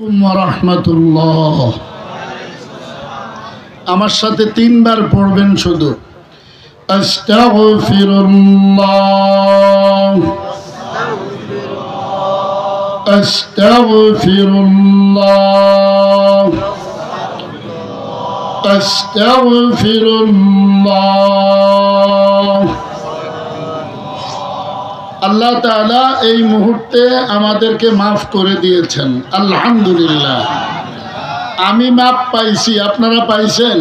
রাহমাতুল্লাহ। আমার সাথে তিনবার পড়বেন শুধু। আস্তাগফিরুল্লাহ, আস্তাগফিরুল্লাহ, আস্তাগফিরুল্লাহ। আল্লাহ তাআলা এই মুহূর্তে আমাদেরকে মাফ করে দিয়েছেন, আলহামদুলিল্লাহ। আমি মাপ পাইছি, আপনারা পাইছেন?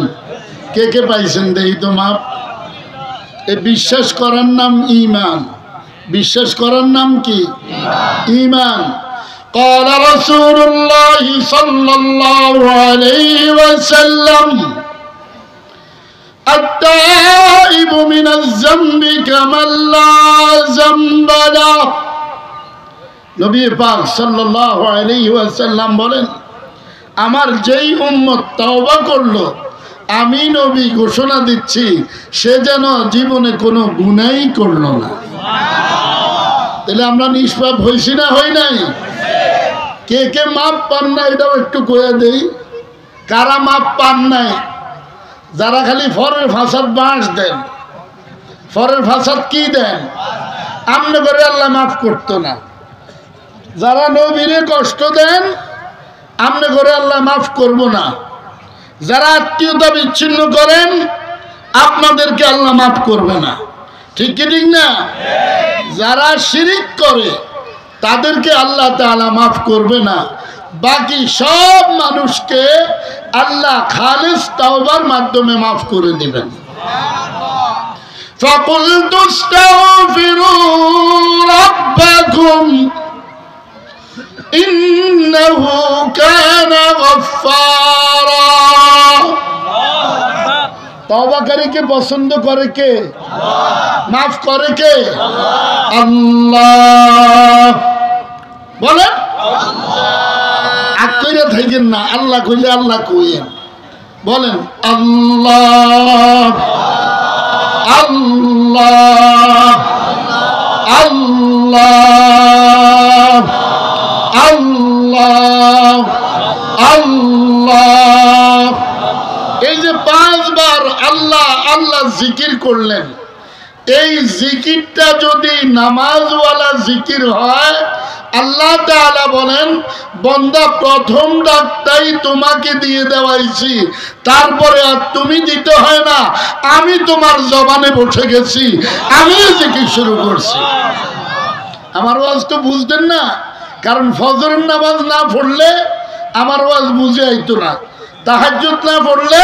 কে কে পাইছেন দেখি তো মাপ। এ বিশ্বাস করার নাম ঈমান। বিশ্বাস করার নাম কি? ঈমান। قال رسول الله صلى الله عليه وسلم التائب من الذنب كمن لا ذنب له। নবী পাক সাল্লাল্লাহু আলাইহি ওয়াসাল্লাম বলেন, আমার যেই উম্মত তওবা করলো, আমি নবী ঘোষণা দিচ্ছি সে যেন জীবনে কোনো গুনাহ করলো না। তাহলে আমরা নিষ্পাপ হইছি না হই নাই? কে কে মাপ পান না এটাও একটু কয়ে দেই। কারা মাপ পান নাই? যারা খালি ফরের ফাসাদ বাঁশ দেন। ফরের ফাসাদ কি দেন? আমনে করে আল্লাহ মাফ করতো না। যারা নবীরে কষ্ট দেন, আমনে করে আল্লাহ মাফ করবো না। যারা আত্মীয়তা বিচ্ছিন্ন করেন, আপনাদেরকে আল্লাহ মাফ করবে না। ঠিক কি ঠিক না? যারা শিরিক করে তাদেরকে আল্লাহ তাআলা মাফ করবে না। বাকি সব মানুষকে আল্লাহ খালিস তাওবার মাধ্যমে মাফ করে দিবেন। ফাকুলতু আস্তাগফিরু রাব্বাকুম ইন্নাহু কানা গফফারা। তওবাকারীকে পছন্দ করে কে? মাফ করে কে? আল্লাহ। বলেন আল্লাহ থাকেন না, আল্লাহ কইলে আল্লাহ কইেন। বলেন আল্লাহ আল্লাহ আল্লাহ আল্লাহ আল্লাহ। এই যে 5 বার আল্লাহ আল্লাহ জিকির করলেন, এই জিকিরটা যদি নামাজওয়ালা জিকির হয়, আল্লাহ তাআলা বলেন, বান্দা প্রথম ডাকটাই তোমাকে দিয়ে দেওয়াইছি, তারপরে আর তুমি দিতে হয় না, আমি তোমার জবানে বসে গেছি, আমি জিকির শুরু করছি। আমার ওয়াজ তো বুঝতেন না, কারণ ফজরের নামাজ না পড়লে আমার ওয়াজ বুঝে আইতো না, তাহাজ্জুদ না পড়লে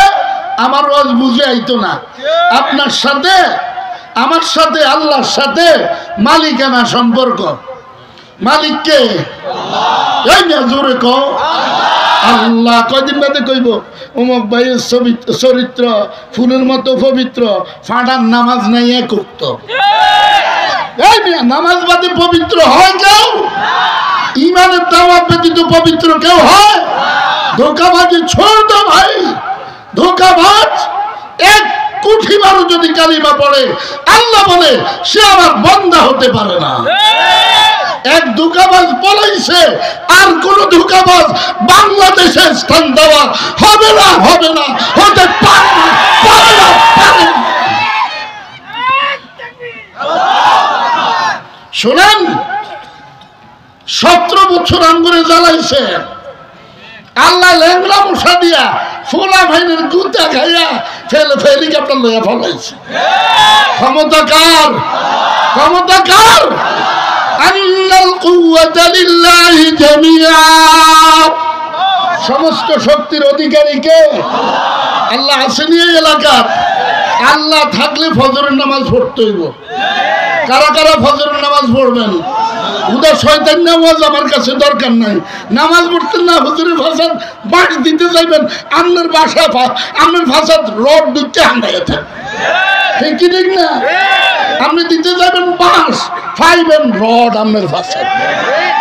আমার ওয়াজ বুঝে আইতো না। আপনার সাথে আমার সাথে আল্লাহর সাথে মালিকানা সম্পর্ক। মালিককে জোরে কও আল্লাহ। কয়দিন বাদে কইব অমুক ভাইয়ের চরিত্র ফুলের মতো পবিত্র, ফাঁটার নামাজ নাই এক উক্ত। নামাজ বাদে পবিত্র হয় কেউ? ইমানের দাওয়াত ব্যতীত পবিত্র কেউ হয়? ধোঁকাবাজি ছোট ভাই, ধোঁকাবাজ এক কুঠিবারও যদি কালিমা পড়ে, আল্লাহ বলে সে আমার বান্দা হতে পারে না। এক ধোঁকাবাজ বলাইছে, আর কোন ধোঁকাবাজ বাংলাদেশে স্থান দেওয়া হবে না, হবে না, হতে পারে না, পারে না, পারে না। শোনেন, 17 বছর আঙ্গুরে জ্বালাইছে আল্লাহ, ল্যাংড়া মশা দিয়া ফোলা ভাইনের গুতা খাইয়া হেলিকপ্টার লইয়া ফলাইছে। ক্ষমতা কার? ক্ষমতা কার? আন্নাল কুওয়াতা লিল্লাহি জামিআ। সমস্ত শক্তির অধিকারী কে? আল্লাহ আছেন এই এলাকার। আল্লাহ থাকলে ফজরের নামাজ পড়তে হইব। কারা কারা ফজরের নামাজ পড়বেন? উদা শয়তান নামাজ আমার কাছে দরকার নাই। নামাজ পড়তেন না, হুজুরের ফাসাদ বাঁশ দিতে যাইবেন, আপনার বাসা আপনার ফাসাদ রড দিতে হান্ডাইতে। ঠিক কি ঠিক না? আপনি দিতে যাবেন বাঁশ, পাইবেন রড আপনার ফাসাদ।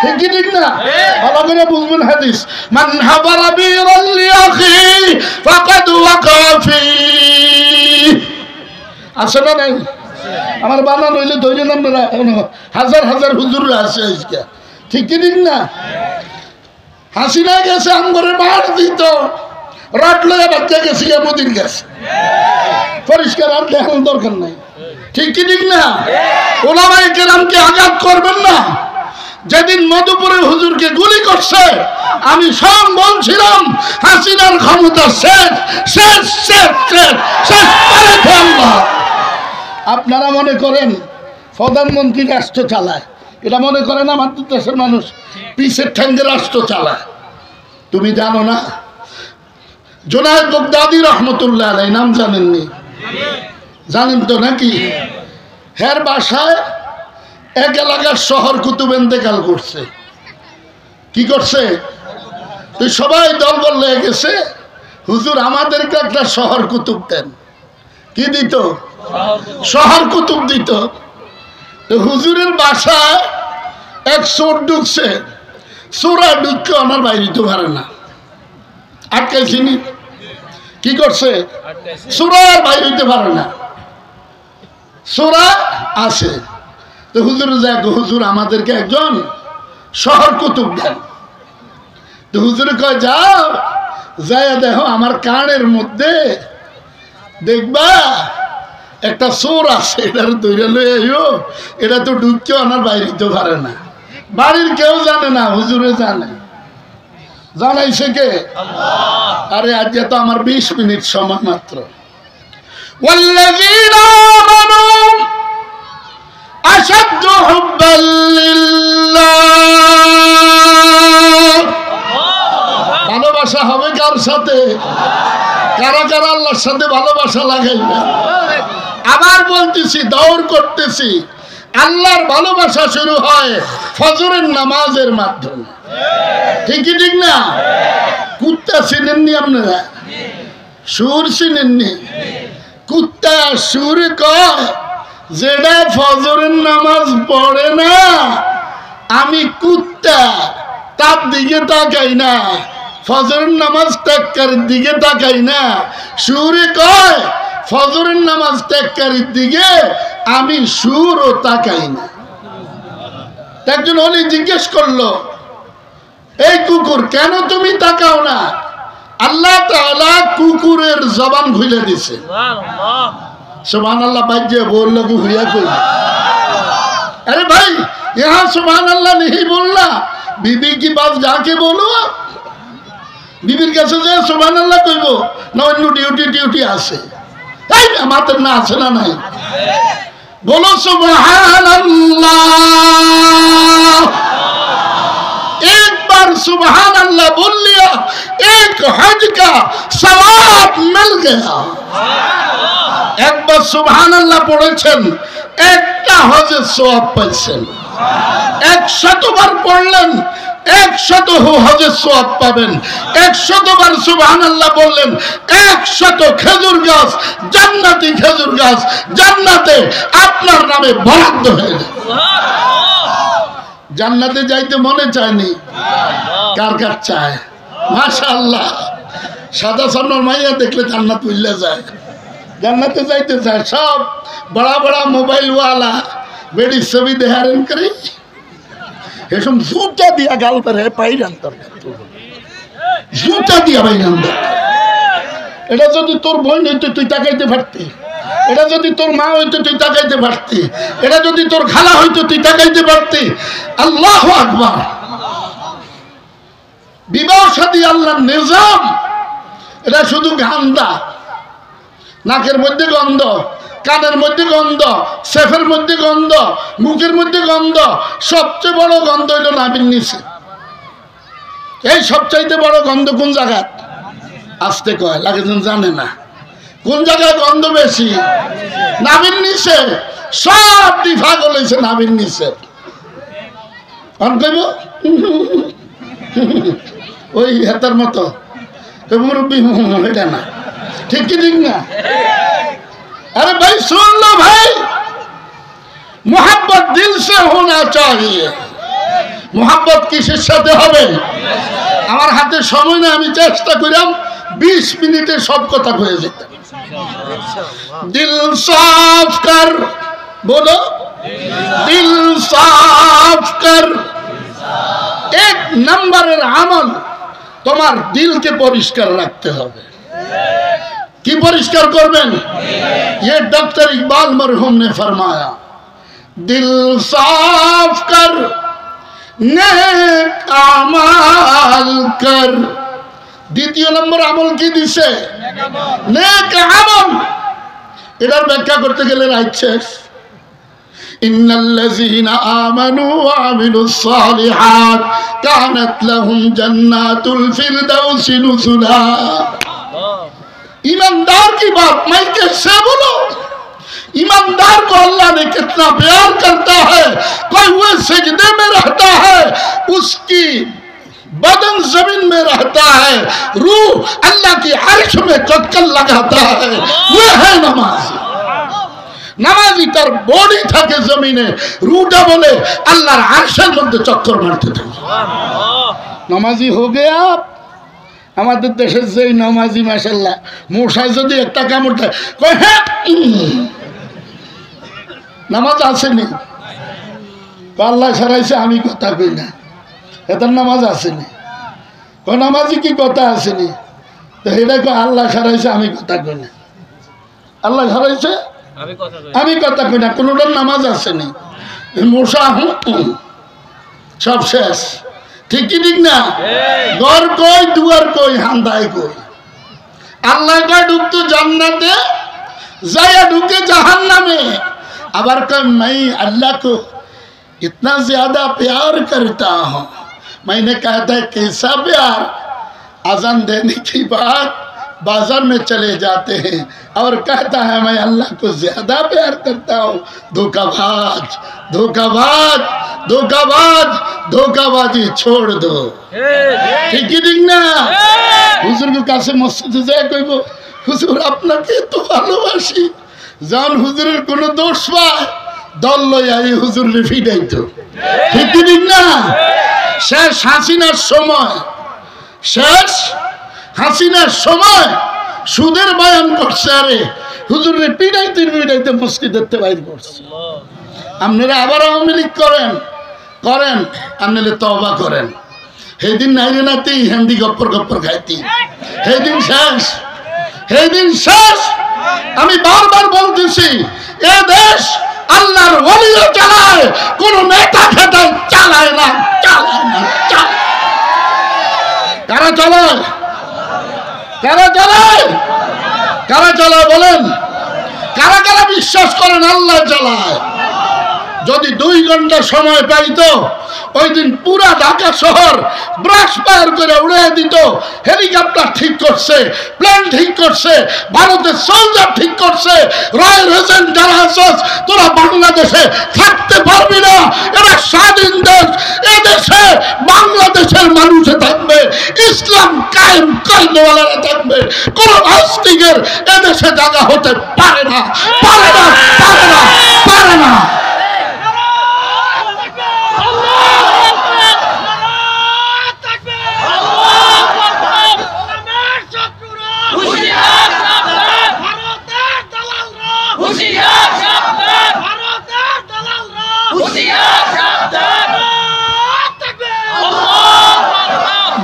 ঠিক কি ঠিক না? ভালো করে বুঝবেন হাদিস, মান হাবারা বিরাল লিআখি ফাকাদ ওয়াকা ফি। আছে না নাই? আমার বানা নইলে ধৈর্য আমরা হাজার হাজার হুজুররা আছে আজকে। ঠিক কি ঠিক না? হাসিনা গেছে আমগরে মার দিত, রাত লয়ে বাচ্চা গেছি মোদির গেছে, পরিষ্কার আর দেখানোর দরকার নাই। ঠিক কি ঠিক না? ওলামায়ে কেরামকে আঘাত করবেন না। যেদিন মধুপুরে হুজুরকে গুলি করছে আমি সব বলছিলাম হাসিনার ক্ষমতা শেষ শেষ শেষ শেষ শেষ করেছে আল্লাহ। আপনারা মনে করেন প্রধানমন্ত্রী রাষ্ট্র চালায়, এটা মনে করেন আমাদের দেশের মানুষ পিছের ঠ্যাঙ্গে রাষ্ট্র চালায়। তুমি জানো না জুনায়েদ বাগদাদী রহমতুল্লাহ আলাইহি নাম জানেননি? জানেন তো নাকি? হের বাসায় এক এলাকার শহর কুতুব ইন্তেকাল করছে। কি করছে? তুই সবাই দল বল লেগে গেছে, হুজুর আমাদেরকে একটা শহর কুতুব দেন। কি দিত? শহর কুতুব দিত। তো হুজুরের বাসায় এক চোর ঢুকছে, চোরা ঢুককে ওনার বাইরে তো পারে না, আটকাইছিনি। কি করছে? চোরা আর বাইরে হইতে পারে না, চোরা আছে। তো হুজুর যায়, হুজুর আমাদেরকে একজন শহর কুতুব দেন। তো হুজুর কয় যাও, যায় দেখো আমার কানের মধ্যে দেখবা একটা চোর আছে, এটার দৈরা লই আইও, এটা তো ঢুককে আমার বাইরে দিতে পারে না, বাড়ির কেউ জানে না, হুজুরে জানে। জানাইছে কে? আরে আজ তো আমার 20 মিনিট সময় মাত্র। ওয়াল্লাযীনা আমানু আশাদ্দু হুব্বাল লিল্লাহ। ভালোবাসা হবে কার সাথে? কারা কারা আল্লাহর সাথে ভালোবাসা লাগাইবে? আবার বলতেছি, দৌড় করতেছি, আল্লাহর ভালোবাসা শুরু হয় ফজরের নামাজের মাধ্যমে। ঠিকই ঠিক না? কুত্তা চিনেননি আপনারা? সুর চিনেননি? কুত্তা সুর কয় যেটা ফজরের নামাজ পড়ে না, আমি কুত্তা তার দিকে তাকাই না, ফজরের নামাজ ত্যাগকারীর দিকে তাকাই না। সুরে কয় ফজরের নামাজ ত্যাগকারীর দিকে আমি সুরও তাকাই না। একজন অলি জিজ্ঞেস করলো, এই কুকুর কেন তুমি তাকাও না? আল্লাহ তাআলা কুকুরের জবান খুলে দিছে। সুবহানাল্লাহ। বাজ্যে বললো কি হুইয়া কই? अरे भाई यहाँ सुभान अल्लाह नहीं बोलना, बीबी की बात जाके बोलो। बीबीर কাছে যে সুবহান আল্লাহ কইবো না অন্য ডিউটি আছে? এই আমাদের না আছে না নাই? बोलो सुभान अल्लाह। एक बार सुभान अल्लाह बोल लिया, एक हज का सवाब मिल गया। एक बार सुभान अल्लाह পড়েছেন, একটা হজের সওয়াব পাইছেন। 100 বার পড়লেন, 100 হজের সওয়াব পাবেন। 100 বার সুবহানাল্লাহ বললেন, 100 খেজুর গাছ, জান্নাতি খেজুর গাছ জান্নাতে আপনার নামে বরাদ্দ হয়ে যাবে। জান্নাতে যাইতে মনে চায়নি? কার কার চায়? মাশাআল্লাহ। সাদা সামনের মাইয়া দেখলে জান্নাত উল্লে যায়, জান্নাতে যাইতে চায়। সব বড় বড় মোবাইল ওয়ালা বেডি ছবি দেখারেন করে এসব জুতা দিয়া গাল করে পাইরান দরকার, জুতা দিয়া পাইরান দরকার। এটা যদি তোর বোন হইতো তুই তাকাইতে পারতি, এটা যদি তোর মা হইতো তুই তাকাইতে পারতি, এটা যদি তোর খালা হইতো তুই তাকাইতে পারতি। আল্লাহু আকবার। বিবাহ শাদী আল্লাহর নিজাম। এটা শুধু গান্দা, নাকের মধ্যে গন্ধ, কানের মধ্যে গন্ধ, সেফের মধ্যে গন্ধ, মুখের মধ্যে গন্ধ। সবচেয়ে বড় গন্ধ হইল নাভির নিচে। এই সবচাইতে বড় গন্ধ কোন জায়গা? আসতে কয় লাগে জানে না কোন জায়গায় গন্ধ বেশি? নাভির নিচে। সব বিভাগ হয়েছে নাভির নিচে। কইব ওই হেতার মতো মুরব্বী, এটা না। ঠিক কি ঠিক না? अरे भाई सुन लो भाई, मोहब्बत दिल से होना चाहिए। मोहब्बत किसের সাথে হবে? আমার হাতে সময় না, আমি চেষ্টা করিলাম 20 মিনিটে সব কথা হয়ে যেত। দিল সাফ কর, বলো দিল সাফ কর। 1 নম্বরের আমল তোমার দিলকে পরিষ্কার রাখতে হবে। কি পরিষ্কার করবেন? ये डॉक्टर इकबाल मरहूम ने फरमाया, दिल साफ कर नेक अमाल कर। দ্বিতীয় নম্বর আমল কি দিছে? নেক আমল। এটার ব্যাখ্যা করতে গেলে রাইট শেষ। ইন্নাল্লাযীনা আমানু ওয়া আমিলুস সালিহাত কানাত লাহুম জান্নাতুল ফিরদাউসি নুজুলা। ईमानदार की बात मैं कैसे बोलो? ईमानदार को अल्लाह ने कितना प्यार करता है। कोई वो सजदे में रहता है, उसकी बदन जमीन में रहता है, रूह अल्लाह की अर्श में चक्कर लगाता है, वो है नमाजी। नमाजी तार बॉडी থাকে জমিনে, রূহটা বলে আল্লাহর আরশের মধ্যে চক্কর মারতে থাকে। नमाजी हो गया। আমাদের দেশের যেই নামাজি মাশাআল্লাহ মশায় যদি একটা কামড় দেয় কয় হ্যাঁ নামাজ আসেনি, আল্লাহ সারাইছে আমি কথা কই না, এটার নামাজ আসেনি। কয় নামাজি কি কথা আসেনি? তো এটা কয় আল্লাহ সারাইছে আমি কথা কই না, আল্লাহ সারাইছে আমি কথা কই না, কোনোটার নামাজ আসেনি। মশা সব শেষ। ঠিক কি ঠিক না? ঘর কই দুয়ার কই হান্দায় কই। আল্লাহ কা ঢুকতো জান্নাতে, जाया ढूके जहन्नम में। अबर कर मैं अल्लाह को इतना ज्यादा प्यार करता हूँ। मैंने कहा था कैसा प्यार? अजान देने की बात बाजार में चले जाते हैं और कहता है मैं अल्लाह को ज्यादा प्यार करता हूँ। धोखाबाज धोखाबाज धोखाबाज धोखाबाजी छोड़ दो। ठीक ही ठीक ना? हुजूर के काছে মসজিদে যায় কইব হুজুর আপনাকে তো ভালোবাসি, জান হুজুরের কোনো দোষ পায় দল লইয়া এই হুজুরে ফিডাইতো। ঠিক কি ঠিক না? শেষ হাসিনার সময়, শেষ হাসিনার সময় সুদের বয়ান করছে, আরে হুজুরে পিডাইতে পিডাইতে মসজিদেতে বাইর করছে। আপনারা আবার আওয়ামী লীগ করেন করেন, আপনারা তওবা করেন। সেদিন নাইরে নাতি হিন্দি গপ্পর গপ্পর খাইতি, সেদিন শেষ, সেদিন শেষ। আমি বারবার বলতেছি এ দেশ আল্লাহর ওলিও চালায়, কোন নেতা খেতা চালায় না, চালায় না, চালায়। কারা চালায়? কারা চালায়? কারা চালায় বলেন? কারা কারা বিশ্বাস করেন আল্লাহ চালায়? যদি 2 ঘন্টা সময় পাইতো ওই দিন পুরা ঢাকা শহর ব্রাশ ফায়ার করে উড়ে দিত। হেলিকপ্টার ঠিক করছে, প্লেন ঠিক করছে, ভারতের সোলজার ঠিক করছে। রয়্যাল এজেন্ট যারা আছস তোরা বাংলাদেশে থাকতে পারবি না, এরা স্বাধীন দেশ। এদেশে বাংলাদেশের মানুষে থাকবে, ইসলাম কায়েম করনেওয়ালারা থাকবে। কোন নাস্তিকের এদেশে জায়গা হতে পারে না, পারে না, পারে না, পারে না।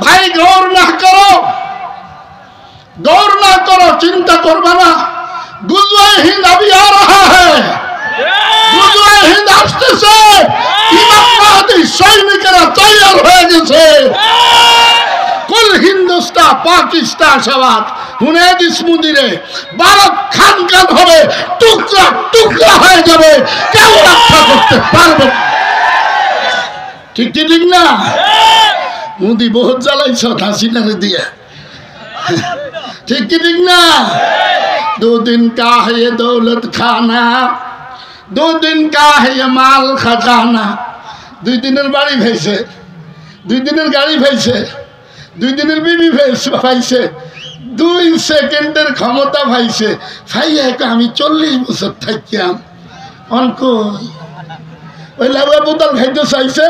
भाई गौर ना करो, गौर ना करो, चिंता करबा ना। गुज़वाए हिंद अभी आ रहा है, गुज़वाए हिंद আসতেছে। ইমাম মাহদী সৈনিকেরা তৈরি হয়ে গেছে। কুল হিন্দুস্তান পাকিস্তান সবাত হুনাদিস মন্দিরে ভারত খান খান হবে, টুকরা টুকরা হয়ে যাবে, কেউ রক্ষা করতে পারবে না। ঠিক ঠিক না? মোদি বহুত জ্বালাইছ হাসিনারে দিয়ে। ঠিক কি ঠিক না? 2 दिन का है ये दौलत खाना, 2 दिन का है ये माल खजाना। 2 দিনের বাড়ি ভাইছে, 2 দিনের গাড়ি ভাইছে, 2 দিনের বিবি ভাইছে, 2 সেকেন্ডের ক্ষমতা ভাইছে। ভাইয়া আমি 40 বছর থাকিয়াম অঙ্ক ওই লাউয়া বোতল খাইতে চাইছে,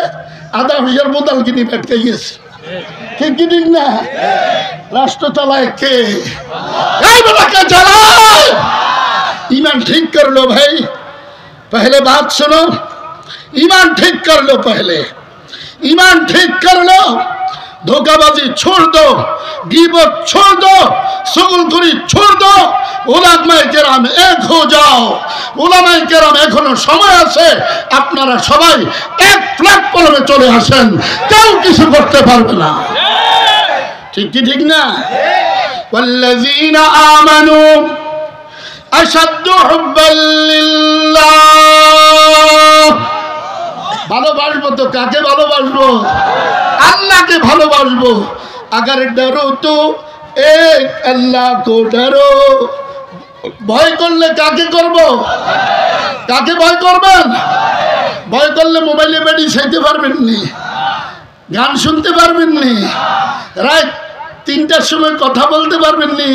আধা হইয়ার বোতল কিনে পেটকে গেছে। ঠিক কি ঠিক না? রাষ্ট্র চালায় কে? এই বাবাকে চালায়। ईमान ठीक कर लो भाई, पहले बात सुनो, ईमान ठीक कर लो, पहले ईमान ठीक कर लो। धोखाबाजी छोड़ दो, गीबत छोड़ दो, चुगलखोरी छोड़ दो, उलामाए केराम एक हो जाओ। उलामाए केराम एखोनो समय আছে, আপনারা সবাই এক প্ল্যাটফর্মে চলে আসেন, কেউ কিছু করতে পারবে না। ঠিক কি ঠিক না? والذين آمنوا أشد حبا لله। ভালোবাসবো তো কাকে ভালোবাসবো? আল্লাহকে ভালোবাসবো। अगर डरो तो एक अल्लाह को डरो। ভয় করলে কাকে করব? কাকে ভয় করবেন? ভয় করলে মোবাইলে বেডি চাইতে পারবেন নি, গান শুনতে পারবেন নি, রাত 3টার সময় কথা বলতে পারবেন নি,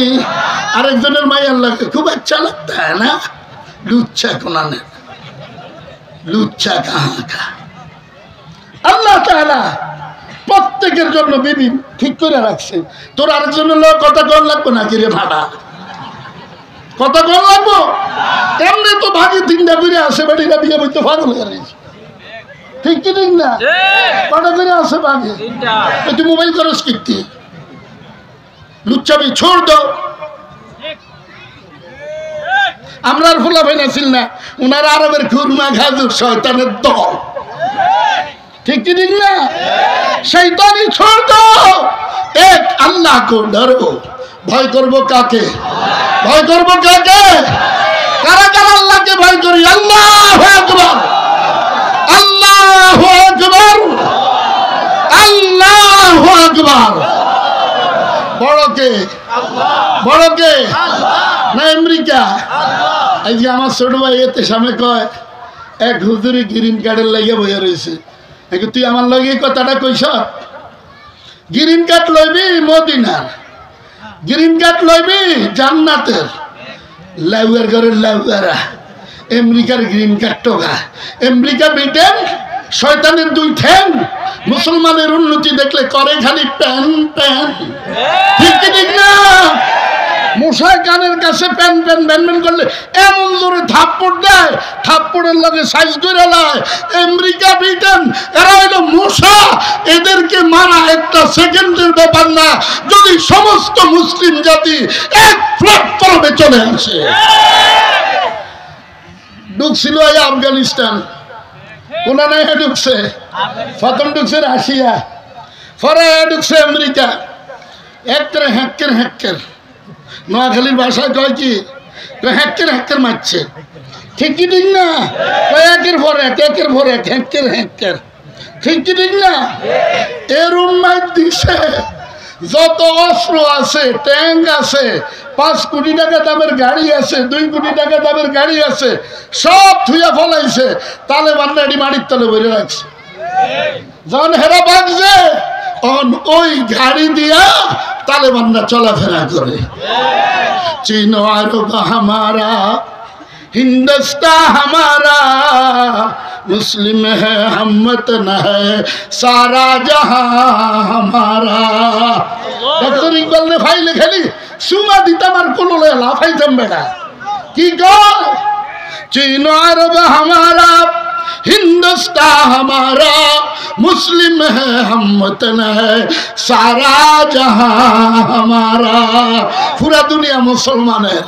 আরেকজনের মায়ের লাগে খুব अच्छा लगता है ना। লুচ্চা কোনানে, লুচ্চা কাহা কা। আল্লাহ তাআলা প্রত্যেকের জন্য বিবি ঠিক করে রাখছে। তোর আরেকজনের লোক কথা কর লাগবে না, কিরে ভাড়া কথা কর লাগবো? এমনি তো ভাগে 3টা করে আসে, বাড়িরা বিয়ে বইতে পাগল হয়ে গেছে। ঠিক কি ঠিক না? কটা করে আসে ভাগে? তুই মোবাইল করস কিনতে, লুচ্চাবি ছোড় দাও। আমরা আর ফুলা ভাই নাছিল না, ওনারা আরবের খুরমা খাজুর শয়তানের দল। ঠিক কি ঠিক না? শয়তানি ছোড় দাও, এক আল্লাহ কো ডরো। ভয় করবো কাকে? ভয় করবো কাকে? কারা কারা আল্লাহকে ভয় করি? আল্লাহু আকবার, আল্লাহু আকবার, আল্লাহু আকবার। বড়কে বড়কে না আমেরিকা? আজকে আমার ছোট ভাই এতে সামনে কয় এক হুজুরি গ্রিন কার্ডের লাগিয়ে বইয়া রয়েছে। তুই আমার লগে কথাটা কইস, গ্রিন কার্ড লইবি মদিনার, গ্রিন কার্ড লইবি জান্নাতের। লাউয়ার ঘরের লাউয়ারা আমেরিকার গ্রিন কার্ড টোকা। আমেরিকা ব্রিটেন শয়তানের 2 ঠ্যাং। মুসলমানের উন্নতি দেখলে করে খালি প্যান প্যান। ঠিক কি ঠিক না? মশায় কানের কাছে প্যান প্যান ব্যান ব্যান করলে এমন জোরে থাপ্পড় দেয়, থাপ্পড়ের লগে সাইজ করে লায়। আমেরিকা ব্রিটেন এরা হলো মশা, এদেরকে মারা একটা সেকেন্ডের ব্যাপার না, যদি সমস্ত মুসলিম জাতি এক প্ল্যাটফর্মে চলে আসে। ঢুকছিল আফগানিস্তান, কোনা নাই ঢুকছে, প্রথম ঢুকছে রাশিয়া, পরে ঢুকছে আমেরিকা। একটা হ্যাক্কের হ্যাক্কের, নোয়াখালীর ভাষায় কয় কি, হ্যাক্কের হ্যাক্কের মারছে। ঠিক কি ঠিক না? একের পর এক, একের পর এক, হ্যাক্কের হ্যাক্কের। ঠিক কি ঠিক না? এর উন্মাদ দিছে যত অস্ত্র আছে, ট্যাঙ্ক আছে, 5 কোটি টাকা দামের গাড়ি আছে, 2 কোটি টাকা দামের গাড়ি আছে, সব থুয়া ফলাইছে। তালেবানরা এটি মাটির তলে বইরে রাখছে। যখন হেরা বাগছে ওই গাড়ি দিয়া तालिबानরা চলাফেরা করে। चीन अरब हमारा, हिंदुस्तान हमारा, मुस्लिम है हम वतन है सारा जहां हमारा। डॉक्टर इकबाल ने फाइल लिखली सुमा दिता मार कोलो ले लाफाइतम बेटा की कह चीन अरब हमारा, हिंदुस्तान हमारा, मुस्लिम है हम वतन है सारा जहां हमारा। पूरा दुनिया मुसलमान है।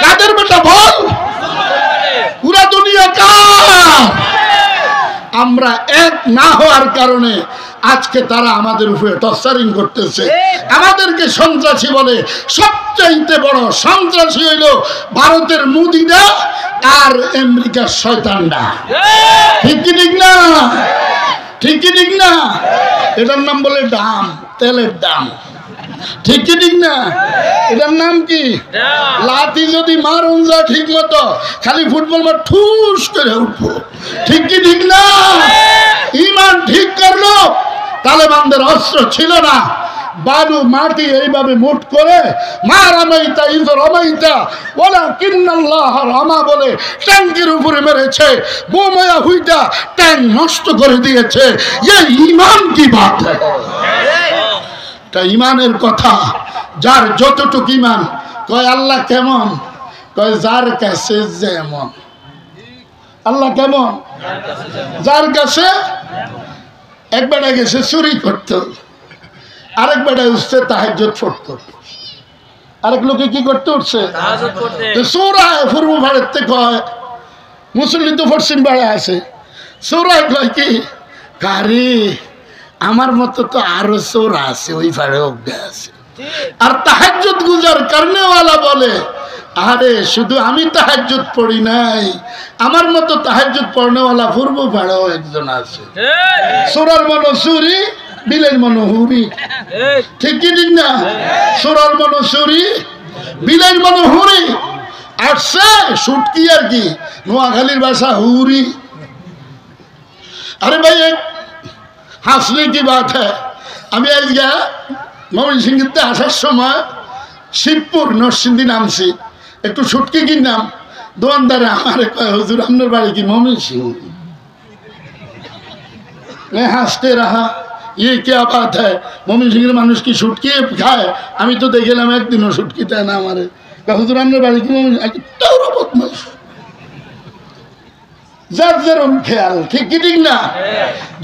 कादर बेटा बोल, पूरा दुनिया का। আমরা এক না হওয়ার কারণে আজকে তারা আমাদের উপরে টর্চারিং করতেছে, আমাদেরকে সন্ত্রাসী বলে। সবচাইতে বড় সন্ত্রাসী হইল ভারতের মোদিরা আর আমেরিকার শয়তানরা। ঠিক কি ঠিক না? ঠিক কি ঠিক না? এটার নাম বলে দাম, তেলের দাম। ঠিক কি ঠিক না? এটার নাম কি? লাঠি যদি মারুন যা ঠিক মতো, খালি ফুটবল মার ঠুস করে উঠবো। ঠিক কি ঠিক না? ইমান ঠিক করলো। তালেবানদের অস্ত্র ছিল না, বালু মাটি এইভাবে মুঠ করে মা রামাইতা ইজ রামাইতা ওলা কিন্নাল্লাহ রামা বলে ট্যাঙ্কের উপরে মেরেছে। বোমায়া হুইটা ট্যাঙ্ক নষ্ট করে দিয়েছে। এই ইমান কি বাত है? তা ইমানের কথা। যার যতটুকু ইমান, কয় আল্লাহ কেমন, কয় যার কাছে যেমন। আল্লাহ কেমন? যার কাছে। একবার গেছে চুরি করতো, আরেক বেটা উঠছে তাহাজ্জুদ পড়তো, আরেক লোকে কি করতে উঠছে সূরা পূর্ব ভারতে কয় মুসল্লি তো পশ্চিম পাড়ে আছে, সূরা কয় কি কারি আমার মতো তো আরো চোরা আছে ওই পাড়ে অজ্ঞা আছে। আর তাহাজ্জুদ গুজার করনেওয়ালা বলে আরে শুধু আমি তাহাজ্জুদ পড়ি নাই, আমার মতো তাহাজ্জুদ পড়নেওয়ালা পূর্ব পাড়েও একজন আছে। সূরার মনো চুরি বিলের মনো হুরি, ঠিক কি ঠিক না? সূরার মনো চুরি বিলের মনো হুরি আসছে সুটকি আর কি নোয়াখালীর ভাষা হুরি। अरे भाई एक हंसने की बात है, আমি আজকে ময়মনসিংহতে আসার সময় শিবপুর নরসিংদী নামছি, একটু সুটকি কিনলাম, দোকানদারে আমার কয় হুজুর আপনার বাড়ি কি ময়মনসিংহ? হাসতে রাহা ये क्या बात है, ময়মনসিংহের মানুষ কি সুটকি খায়? আমি তো দেখলাম একদিনও সুটকি দেয় না আমারে। হুজুর আপনার বাড়ি কি ময়মনসিংহ? যার যেরকম খেয়াল, ঠিক কি ঠিক না?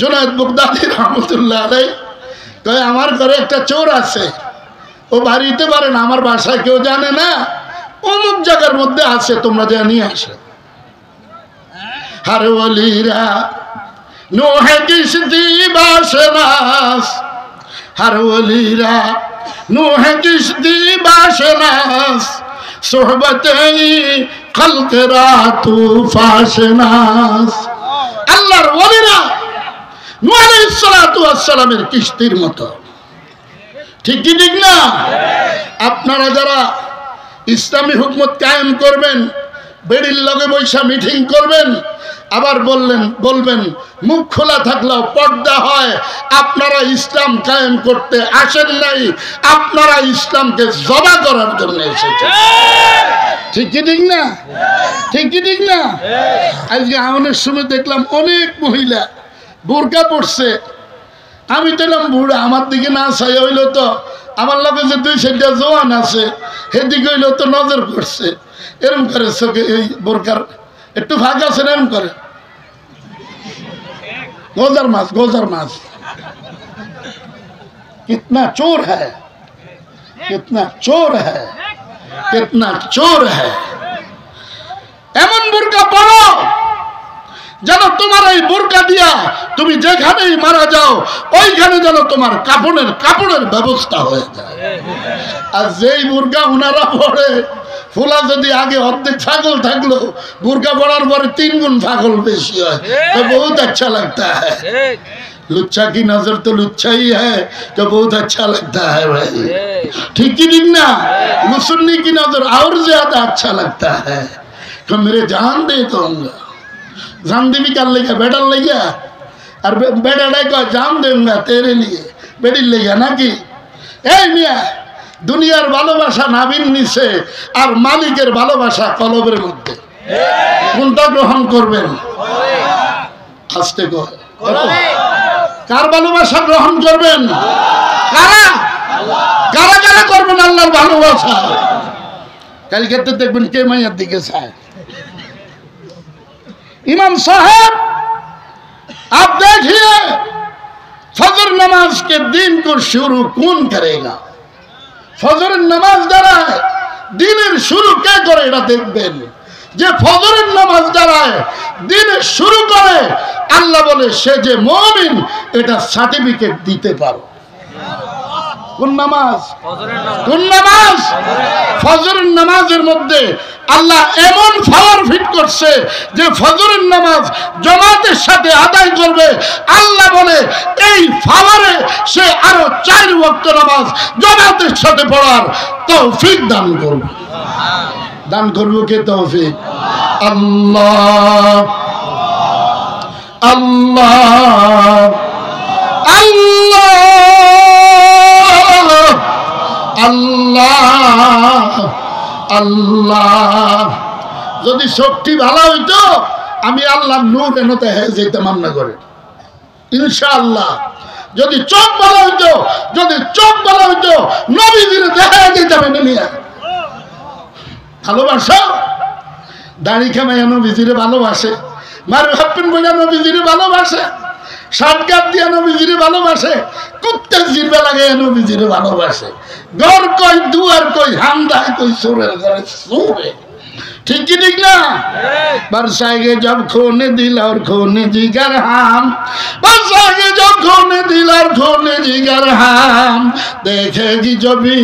জুনায়েদ বাগদাদী রহমতুল্লাহ আলাইহি কয় আমার ঘরে একটা চোর আছে, ও বাড়িতে পারে না, আমার বাসায় কেউ জানে না, অমুক জায়গার মধ্যে আছে, তোমরা যা নিয়ে আসো। हर वलीरा नूह किश्ती बाशनास, हर वलीरा नूह किश्ती बाशनास, सोहबते खल्क रातू फाशनास। আল্লাহর ওলিরা নূহ আলাইহিস সালাতু ওয়াস সালামের কিস্তির মতো, ঠিক কি ঠিক না? আপনারা যারা ইসলামী হুকুমত কায়েম করবেন, বেড়ির লগে বৈশা মিটিং করবেন, আবার বলবেন মুখ খোলা থাকলেও পর্দা হয়, আপনারা ইসলাম কায়েম করতে আসেন নাই, আপনারা ইসলামকে জবা করার জন্য এসেছেন, ঠিক কি ঠিক না? ঠিক কি ঠিক না? আজকে আমাদের সময় দেখলাম অনেক মহিলা বোরকা পড়ছে, আমি দেখলাম বুড়া, আমার দিকে না চাই হইল তো আমার লগে যে দুই চারটা জওয়ান আছে সেদিকে হইল তো নজর পড়ছে, এরম করে চোখে এই বোরকার একটু ফাঁক আছে এরম করে গোজার মাছ कितना चोर है, कितना चोर है, कितना चोर है। এমন বোরকা পড়ো যেন তোমার এই বোরকা দিয়া তুমি যেখানেই মারা যাও ওইখানে যেন তোমার কাপড়ের ব্যবস্থা হয়ে যায়। আর যেই বোরকা উনারা পড়ে ফুলা যদি আগে অর্ধেক ছাগল থাকলো, বোরকা পড়ার পরে 3 গুণ ছাগল বেশি হয়, তো বহুত अच्छा लगता है। लुच्चा की नजर तो लुच्चा ही है, तो बहुत अच्छा लगता है भाई, ठीक ही ठीक ना? मुसल्ली की नजर और ज्यादा अच्छा लगता है, तो मेरे जान दे दूंगा, जान देवी कर लेगा बेटर लेगा, और बेटा को जान दूंगा तेरे लिए, बेटी लेगा ना कि ए मिया দুনিয়ার ভালোবাসা নাবির নিচে আর মালিকের ভালোবাসা কলবের মধ্যে, কোনটা গ্রহণ করবেন? আস্তে কয় কার ভালোবাসা গ্রহণ করবেন? কারা কারা কারা করবেন আল্লাহর ভালোবাসা? কালকে তো দেখবেন কে মাইয়ার দিকে চায়। इमाम साहब आप देखिए फजर नमाज के दिन को शुरू कौन करेगा? ফজরের নামাজ দাঁড়ায় দিনের শুরু কে করে এটা দেখবেন। যে ফজরের নামাজ দাঁড়ায় দিনের শুরু করে আল্লাহ বলে সে যে মুমিন, এটা সার্টিফিকেট দিতে পারো। কোন নামাজ? কোন নামাজ? ফজরের নামাজের মধ্যে আল্লাহ এমন পাওয়ার ফিট করছে যে ফজরের নামাজ জামাতের সাথে আদায় করবে, আল্লাহ বলে এই পাওয়ারে সে আরো 4 ওয়াক্ত নামাজ জামাতের সাথে পড়ার তৌফিক দান করবে। দান করব কে? তৌফিক আল্লাহ আল্লাহ আল্লাহ আল্লাহ আল্লাহ। যদি শক্তি ভালো হইতো আমি আল্লাহ নূর এনতে যেতাম না করে ইনশাআল্লাহ। যদি চোখ ভালো হইতো, যদি চোখ ভালো হইতো নবীজির দেখা যেতাম নিয়ে। ভালোবাসা দাড়ি কামাইয়া নবীজিরে ভালোবাসে, মার হাপ্পেন বইয়া নবীজিরে ভালোবাসে, শর্টকাট দিয়ে নবীজিরে ভালোবাসে, কুত্তার জিরবে লাগে নবীজিরে ভালোবাসে। ঘর কই দুয়ার কই হামদায় কই চোরের ঘরে চোরে, ঠিক কি ঠিক না? बरसाएंगे जब खोने दिल और खोने जिगर हम, बरसाएंगे जब खोने दिल और खोने जिगर हम, देखेगी जब भी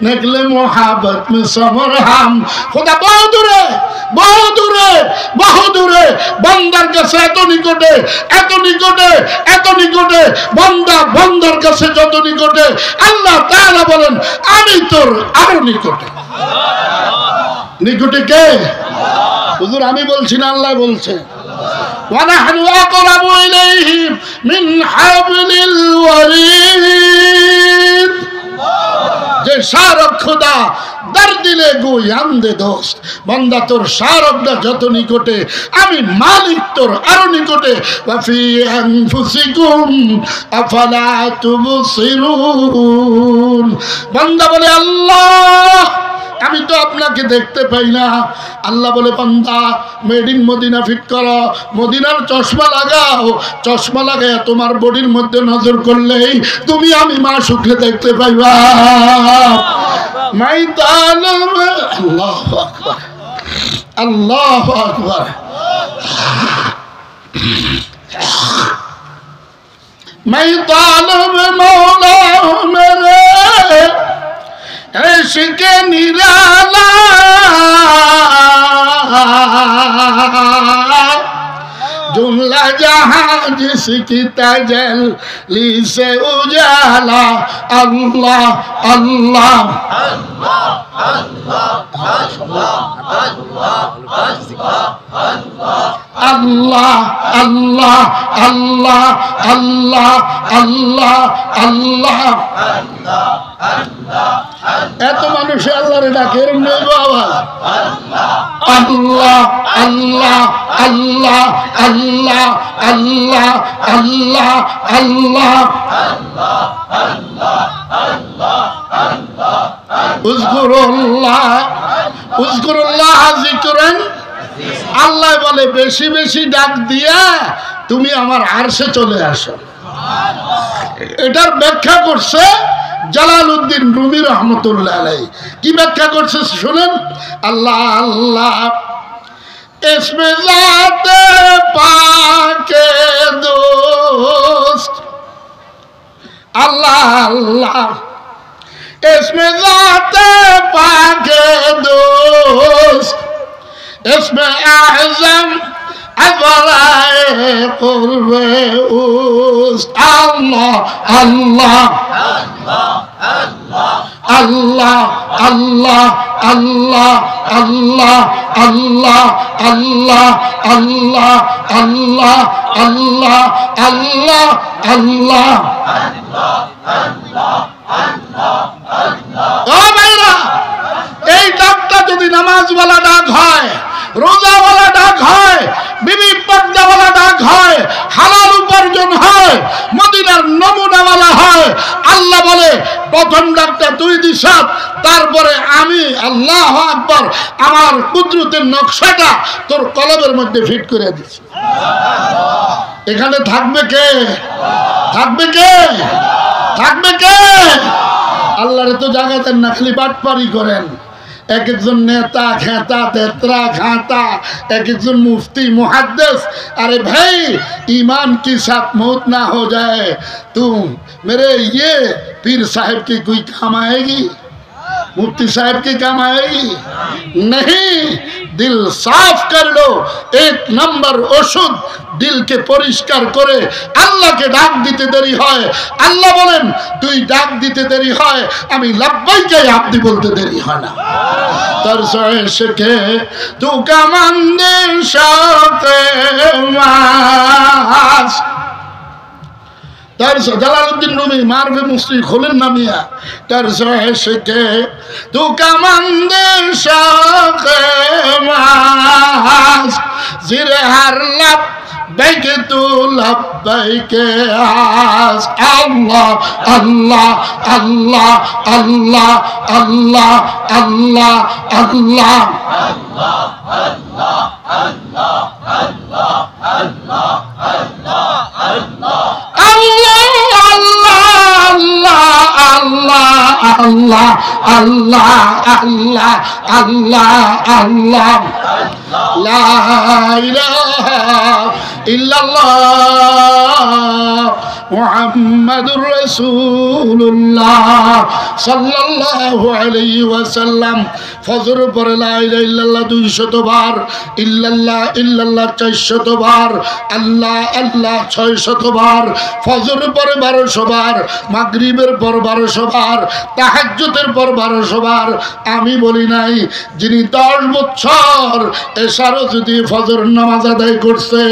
निकले मोहब्बत में समर हम। खुदा बहुत दूरे, बहुत दूरे, बहुत दूरे, बंदर কাছে এত নিকটে, এত নিকটে, এত নিকটে, বান্দা বান্দার কাছে যত নিকটে, আল্লাহ তাআলা বলেন আমি তোর আরো নিকটে। নিকটে কে? হুজুর আমি বলছি না, আল্লাহ বলছে ওয়া নাহনু আকরাবু ইলাইহি মিন হাবলিল ওয়ারিদ। যে শারক খোদা দর দিলে গোয়ান দে দোস্ত, বান্দা তোর শারকটা যত নিকটে আমি মালিক তোর আরো নিকটে। ওয়া ফি আনফুসিকুম আফালা তুবসিরুন। বান্দা বলে আল্লাহ আমি তো আপনাকে দেখতে পাই না। আল্লাহ বলে বান্দা মেড ইন মদিনা ফিট করো, মদিনার চশমা লাগাও, চশমা লাগায় তোমার বডির মধ্যে নজর করলেই তুমি আমি মা শুকলে দেখতে পাইবা। ময়দান আল্লাহু আকবার, আল্লাহু আকবার। ময়দান মৌলা মেরে इश्क़ निराला जुमला जहां जिसकी तजल्ली से उजाला। अल्लाह अल्लाह अल्लाह अल्लाह अल्लाह अल्लाह अल्लाह अल्लाह। এত মানুষ আল্লাহরে ডাকে নেই বাবা। আল্লাহ আল্লাহ আল্লাহ আল্লাহ আল্লাহ আল্লাহ আল্লাহ। উযকুরুল্লাহ উযকুরুল্লাহ যিকরান। আল্লাহ বলে বেশি বেশি ডাক দিয়া তুমি আমার আরশে চলে আসো। এটার ব্যাখ্যা করছে জালালউদ্দিন রুমি রহমতুল্লাহ আলাইহি। কি ব্যাখ্যা করছে শুনেন। আল্লাহ আল্লাহ ইসমে জাতে পাকে দোস্ত, আল্লাহ আল্লাহ ইসমে জাতে পাকে দোস্ত, ইসমে আযম আযরায়ে কুরবে উস্ত। আল্লাহ আল্লাহ আল্লাহ আল্লাহ আল্লাহ আল্লাহ আল্লাহ আল্লাহ আল্লাহ আল্লাহ আল্লাহ আল্লাহ আল্লাহ। ও ভাইরা, এই ডাকটা যদি নামাজওয়ালা ডাক হয়, রোজাওয়ালা ডাক হয়, বিবি পর্দাওয়ালা ডাক হয়, হালাল উপার্জন হয়, মদিনার নমুনাওয়ালা হয়, আল্লাহ বলে প্রথম ডাকটা তুই দিস, তারপরে আমি আল্লাহু আকবার আমার কুদরতের নকশাটা তোর কলবের মধ্যে ফিট করে দিচ্ছি। এখানে থাকবে কে? থাকবে কে? থাকবে কে? আল্লাহরে তো জাগাতেন না, খালি বাটপারি করেন। এক একজন নেতা খেতা তেতরা খাতা, এক একজন মুফতি मुहद्दिस। अरे भाई ईमान के साथ मौत ना हो जाए तो मेरे ये पीर साहब की कोई काम आएगी? मुफ्ती साहब की काम आएगी? नहीं। दिल साफ कर लो। एक नंबर ওষুধ দিলকে পরিষ্কার করে আল্লাহকে ডাক দিতে দেরি হয়, আল্লাহ বলেন তুই ডাক দিতে দেরি হয়, আমি লাব্বাইকে আপনি বলতে দেরি হয় না। তার সয়েশকে তু কামান্দে শাকে মাস। তার জালালউদ্দিন রুমি মারফে মুসলি খোলেন না মিয়া। তার সয়েশকে তু কামান্দে শাকে মাস, জিরে হার লাভ বাইকে তু লাব্বাইকে আস। আল্লাহ আল্লাহ আল্লাহ আল্লাহ আল্লাহ আল্লাহ আল্লাহ আল্লাহ আল্লাহ আল্লাহ আল্লাহ আল্লাহ আল্লাহ আল্লাহ আল্লাহ আল্লাহ আল্লাহ আল্লাহ লা ইলাহা ইল্লাল্লাহ মুহাম্মাদুর রাসূলুল্লাহ সাল্লাল্লাহু আলাইহি ওয়াসাল্লাম। ফজর পরে লা ইলাহা ইল্লাল্লাহ 200 বার, ইল্লাল্লাহ ইল্লাল্লাহ 400 বার, আল্লাহ আল্লাহ 600 বার, ফজর পরে 1200 বার, মাগরিবের পর 1200 বার, তাহাজ্জুদের পর 1200 বার। আমি বলি নাই, যিনি 10 বছর এশারও যদি ফজর নামাজ আদায় করছে,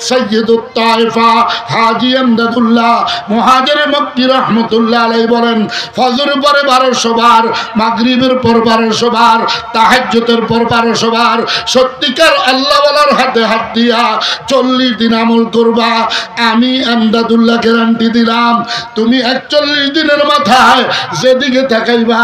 সাইয়্যিদুত তায়েফা হাজী আমদাদুল্লাহ মুহাজির মক্কি রহমতুল্লাহ আলাইহি বলেন, ফজর পরে 1200 বার, মাগরিবের পর 1200 বার, তাহাজ্জুদের পর 1200 বার। সত্যিকার আল্লাহ ওয়ালার হাতে হাত দিয়া 40 দিন আমল করবা, আমি আমদাদুল্লাহ গ্যারান্টি দিলাম, তুমি 41 দিনের মাথায় যেদিকে তাকাইবা